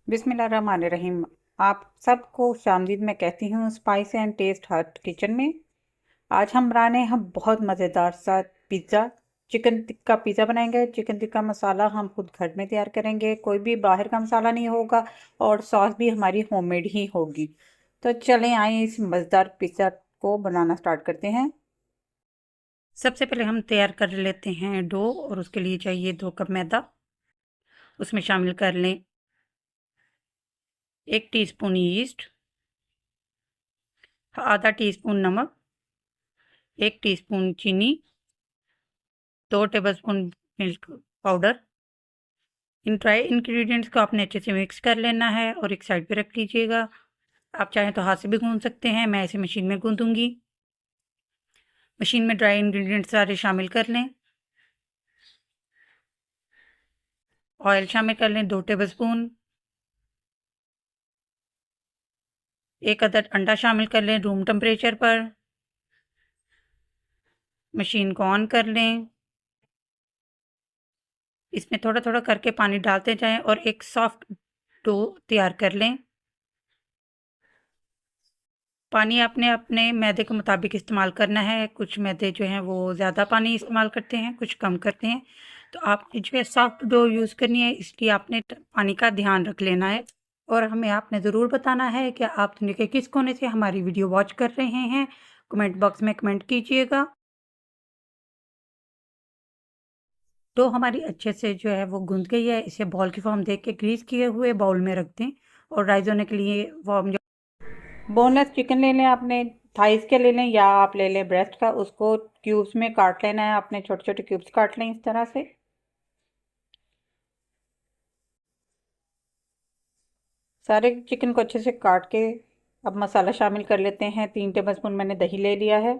बिस्मिल्लाहिर्रहमानिर्रहीम। आप सबको शामदीद मैं कहती हूँ स्पाइस एंड टेस्ट हट किचन में। आज हम बनाने हम बहुत मज़ेदार सा पिज़्ज़ा, चिकन टिक्का पिज़्ज़ा बनाएंगे। चिकन टिक्का मसाला हम खुद घर में तैयार करेंगे, कोई भी बाहर का मसाला नहीं होगा और सॉस भी हमारी होममेड ही होगी। तो चलें आए इस मज़ेदार पिज़्ज़ा को बनाना स्टार्ट करते हैं। सबसे पहले हम तैयार कर लेते हैं डो, और उसके लिए चाहिए 2 कप मैदा। उसमें शामिल कर लें 1 टीस्पून यीस्ट, आधा टीस्पून नमक, 1 टीस्पून चीनी, 2 tablespoon milk powder. In dry ingredients को आपने अच्छे से मिक्स कर लेना है और एक साइड पे रख लीजिएगा। आप चाहें तो हाथ से भी गूंद सकते हैं, मैं इसे मशीन में गूंदूंगी। मशीन में ड्राई इंग्रेडिएंट्स सारे शामिल कर लें। ऑयल शामिल कर लें 2 टेबलस्पून। 1 अदद अंडा शामिल कर लें रूम टेम्परेचर पर। मशीन को ऑन कर लें। इसमें थोड़ा थोड़ा करके पानी डालते जाएं और एक सॉफ्ट डो तैयार कर लें। पानी आपने अपने मैदे के मुताबिक इस्तेमाल करना है। कुछ मैदे जो हैं वो ज़्यादा पानी इस्तेमाल करते हैं, कुछ कम करते हैं। तो आपने जो है सॉफ्ट डो यूज़ करनी है, इसलिए आपने पानी का ध्यान रख लेना है। और हमें आपने ज़रूर बताना है कि आप दुनिया के किस कोने से हमारी वीडियो वॉच कर रहे हैं। कमेंट बॉक्स में कमेंट कीजिएगा। डो हमारी अच्छे से जो है वो गूंद गई है। इसे बॉल की फॉर्म देख के ग्रीस किए हुए बाउल में रख दें और राइस होने के लिए फॉर्म बोनलेस चिकन ले लें, आपने थाइस के ले लें या आप ले लें ब्रेस्ट का। उसको क्यूब्स में काट लेना है, आपने छोटे छोटे क्यूब्स काट लें इस तरह से। सारे चिकन को अच्छे से काट के अब मसाला शामिल कर लेते हैं। 3 टेबलस्पून मैंने दही ले लिया है।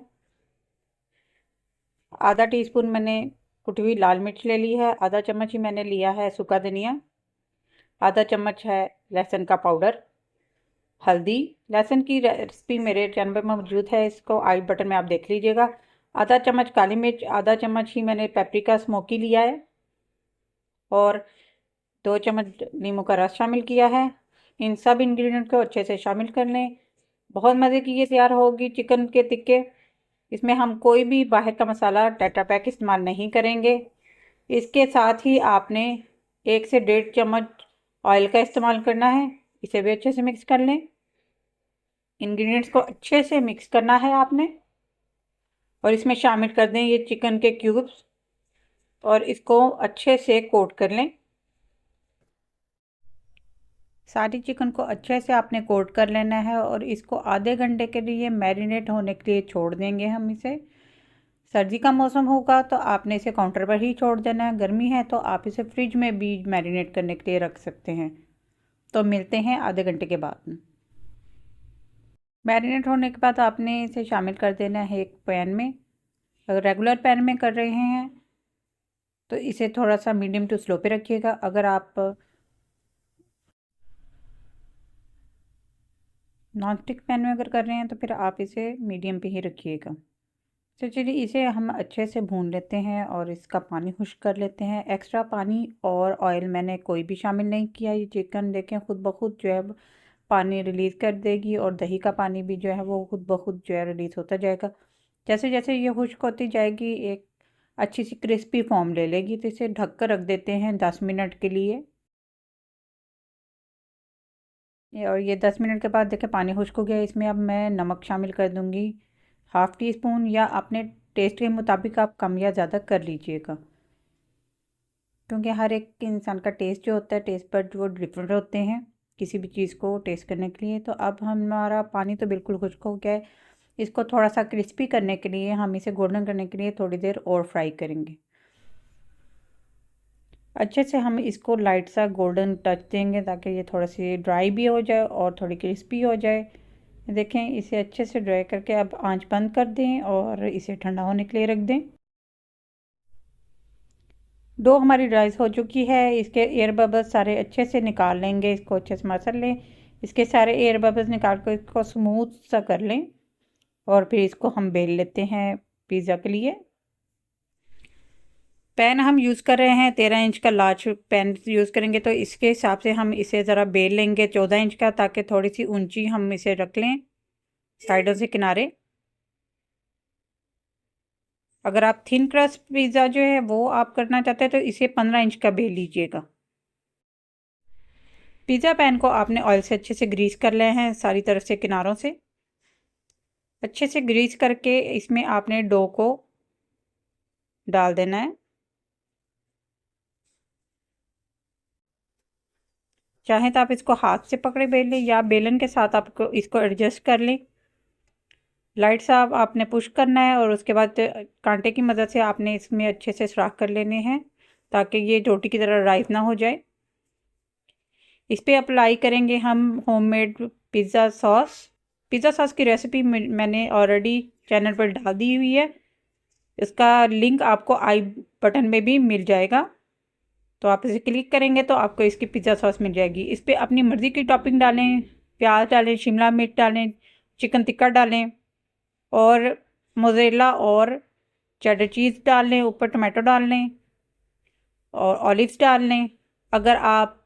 आधा टीस्पून मैंने कुटी हुई लाल मिर्च ले ली है। आधा चम्मच ही मैंने लिया है सूखा धनिया। आधा चम्मच है लहसुन का पाउडर। हल्दी, लहसुन की रेसिपी मेरे चैनल पर मौजूद है, इसको आई बटन में आप देख लीजिएगा। आधा चम्मच काली मिर्च, आधा चम्मच ही मैंने पेपरिका स्मोकी लिया है और 2 चम्मच नींबू का रस शामिल किया है। इन सब इंग्रेडिएंट को अच्छे से शामिल कर लें। बहुत मज़े की ये तैयार होगी चिकन के टिक्के। इसमें हम कोई भी बाहर का मसाला टेट्रा पैक इस्तेमाल नहीं करेंगे। इसके साथ ही आपने 1 से 1.5 चम्मच ऑयल का इस्तेमाल करना है। इसे भी अच्छे से मिक्स कर लें। इंग्रेडिएंट्स को अच्छे से मिक्स करना है आपने और इसमें शामिल कर दें ये चिकन के क्यूब्स और इसको अच्छे से कोट कर लें। सारी चिकन को अच्छे से आपने कोट कर लेना है और इसको आधे घंटे के लिए मैरिनेट होने के लिए छोड़ देंगे हम इसे। सर्दी का मौसम होगा तो आपने इसे काउंटर पर ही छोड़ देना है। गर्मी है तो आप इसे फ्रिज में भी मैरिनेट करने के लिए रख सकते हैं। तो मिलते हैं आधे घंटे के बाद। मैरिनेट होने के बाद आपने इसे शामिल कर देना है एक पैन में। अगर रेगुलर पैन में कर रहे हैं तो इसे थोड़ा सा मीडियम टू स्लो पे रखिएगा। अगर आप नॉन स्टिक पैन में अगर कर रहे हैं तो फिर आप इसे मीडियम पे ही रखिएगा। तो चलिए इसे हम अच्छे से भून लेते हैं और इसका पानी खुश्क कर लेते हैं। एक्स्ट्रा पानी और ऑयल मैंने कोई भी शामिल नहीं किया। ये चिकन देखें खुद ब खुद जो है पानी रिलीज़ कर देगी और दही का पानी भी जो है वो खुद ब खुद जो है रिलीज़ होता जाएगा। जैसे जैसे ये खुश्क होती जाएगी एक अच्छी सी क्रिस्पी फॉर्म ले लेगी। तो इसे ढक कर रख देते हैं 10 मिनट के लिए। और ये 10 मिनट के बाद देखें पानी खुश्क हो गया। इसमें अब मैं नमक शामिल कर दूँगी 1/2 टीस्पून, या अपने टेस्ट के मुताबिक आप कम या ज़्यादा कर लीजिएगा, क्योंकि हर एक इंसान का टेस्ट जो होता है, टेस्ट बड वो डिफरेंट होते हैं किसी भी चीज़ को टेस्ट करने के लिए। तो अब हमारा पानी तो बिल्कुल खुश्क हो गया है। इसको थोड़ा सा क्रिस्पी करने के लिए हम इसे गोल्डन करने के लिए थोड़ी देर और फ्राई करेंगे। अच्छे से हम इसको लाइट सा गोल्डन टच देंगे ताकि ये थोड़ा सी ड्राई भी हो जाए और थोड़ी क्रिस्पी हो जाए। देखें इसे अच्छे से ड्राई करके अब आंच बंद कर दें और इसे ठंडा होने के लिए रख दें। डो हमारी ड्राई हो चुकी है। इसके एयर बबल्स सारे अच्छे से निकाल लेंगे। इसको अच्छे से मसल लें। इसके सारे एयर बबल्स निकाल कर इसको स्मूथ सा कर लें और फिर इसको हम बेल लेते हैं पिज़्ज़ा के लिए। पैन हम यूज़ कर रहे हैं 13 इंच का लार्ज पैन यूज़ करेंगे, तो इसके हिसाब से हम इसे ज़रा बेल लेंगे 14 इंच का, ताकि थोड़ी सी ऊंची हम इसे रख लें साइडों से किनारे। अगर आप थिन क्रस्ट पिज़्ज़ा जो है वो आप करना चाहते हैं तो इसे 15 इंच का बेल लीजिएगा। पिज़्ज़ा पैन को आपने ऑयल से अच्छे से ग्रीस कर ले हैं सारी तरफ से किनारों से। अच्छे से ग्रीस करके इसमें आपने डो को डाल देना है। चाहे तो आप इसको हाथ से पकड़े बेल लें या बेलन के साथ आपको इसको एडजस्ट कर लें। लाइट सा आपने पुश करना है और उसके बाद कांटे की मदद से आपने इसमें अच्छे से सुराख कर लेने हैं, ताकि ये रोटी की तरह राइस ना हो जाए। इस पर अप्लाई करेंगे हम homemade pizza sauce. Pizza sauce की रेसिपी मैंने ऑलरेडी चैनल पर डाल दी हुई है, इसका लिंक आपको आई बटन में भी मिल जाएगा। तो आप इसे क्लिक करेंगे तो आपको इसकी पिज़्ज़ा सॉस मिल जाएगी। इस पर अपनी मर्ज़ी की टॉपिंग डालें, प्याज डालें, शिमला मिर्च डालें, चिकन टिक्का डालें और मोज़रेला और चेडर चीज़ डाल लें, ऊपर टमाटो डाल लें और ऑलिव्स डाल लें। अगर आप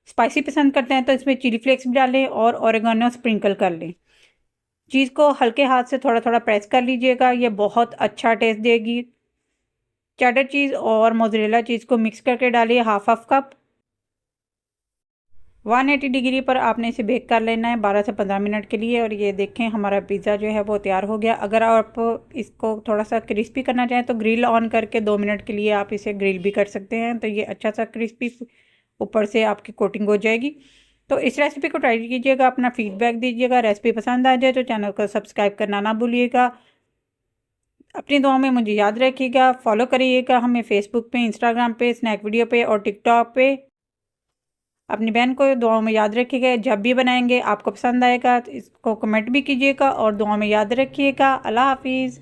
स्पाइसी पसंद करते हैं तो इसमें चिली फ्लेक्स भी डालें और ओरेगानो स्प्रिंकल कर लें। चीज़ को हल्के हाथ से थोड़ा थोड़ा प्रेस कर लीजिएगा, ये बहुत अच्छा टेस्ट देगी। चेडर चीज़ और मोज़रेला चीज़ को मिक्स करके डालिए हाफ कप। 180 डिग्री पर आपने इसे बेक कर लेना है 12 से 15 मिनट के लिए। और ये देखें हमारा पिज़्ज़ा जो है वो तैयार हो गया। अगर आप इसको थोड़ा सा क्रिस्पी करना चाहें तो ग्रिल ऑन करके 2 मिनट के लिए आप इसे ग्रिल भी कर सकते हैं, तो ये अच्छा सा क्रिस्पी ऊपर से आपकी कोटिंग हो जाएगी। तो इस रेसिपी को ट्राई कीजिएगा, अपना फीडबैक दीजिएगा। रेसिपी पसंद आ जाए तो चैनल को सब्सक्राइब करना ना भूलिएगा। अपनी दुआओं में मुझे याद रखिएगा। फॉलो करिएगा हमें फेसबुक पे, इंस्टाग्राम पे, स्नैक वीडियो पे और टिकटॉक पे। अपनी बहन को दुआओं में याद रखिएगा। जब भी बनाएंगे आपको पसंद आएगा तो इसको कमेंट भी कीजिएगा और दुआओं में याद रखिएगा। अल्लाह हाफिज़।